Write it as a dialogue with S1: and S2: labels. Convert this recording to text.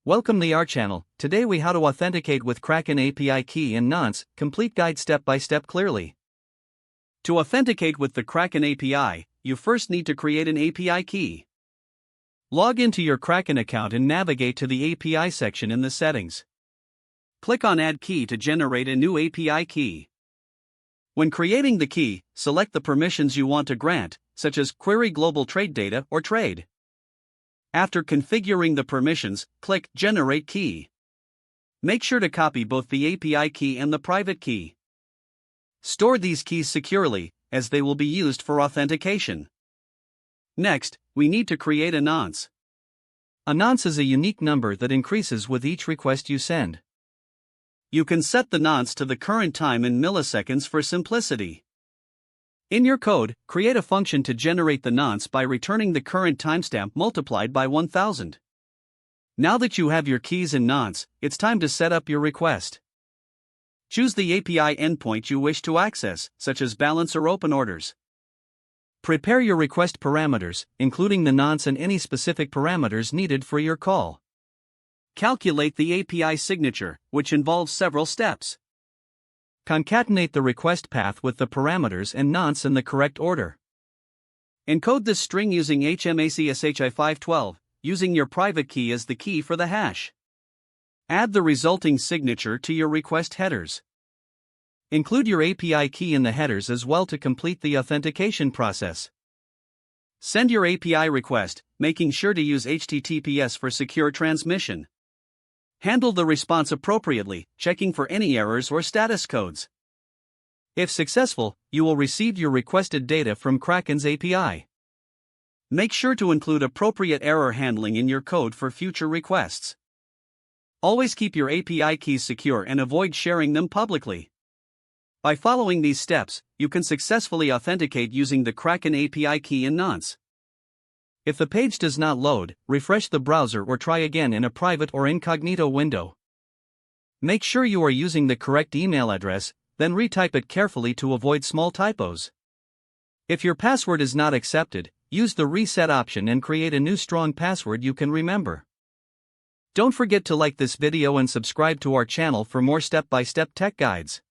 S1: Welcome to our channel. Today we how to authenticate with Kraken API key and nonce, complete guide step by step clearly. To authenticate with the Kraken API, you first need to create an API key. Log into your Kraken account and navigate to the API section in the settings. Click on Add Key to generate a new API key. When creating the key, select the permissions you want to grant, such as Query Global Trade Data or Trade. After configuring the permissions, click Generate Key. Make sure to copy both the API key and the private key. Store these keys securely, as they will be used for authentication. Next, we need to create a nonce. A nonce is a unique number that increases with each request you send. You can set the nonce to the current time in milliseconds for simplicity. In your code, create a function to generate the nonce by returning the current timestamp multiplied by 1000. Now that you have your keys and nonce, it's time to set up your request. Choose the API endpoint you wish to access, such as balance or open orders. Prepare your request parameters, including the nonce and any specific parameters needed for your call. Calculate the API signature, which involves several steps. Concatenate the request path with the parameters and nonce in the correct order. Encode this string using HMACSHI512, using your private key as the key for the hash. Add the resulting signature to your request headers. Include your API key in the headers as well to complete the authentication process. Send your API request, making sure to use HTTPS for secure transmission. Handle the response appropriately, checking for any errors or status codes. If successful, you will receive your requested data from Kraken's API. Make sure to include appropriate error handling in your code for future requests. Always keep your API keys secure and avoid sharing them publicly. By following these steps, you can successfully authenticate using the Kraken API key and nonce. If the page does not load, refresh the browser or try again in a private or incognito window. Make sure you are using the correct email address, then retype it carefully to avoid small typos. If your password is not accepted, use the reset option and create a new strong password you can remember. Don't forget to like this video and subscribe to our channel for more step-by-step tech guides.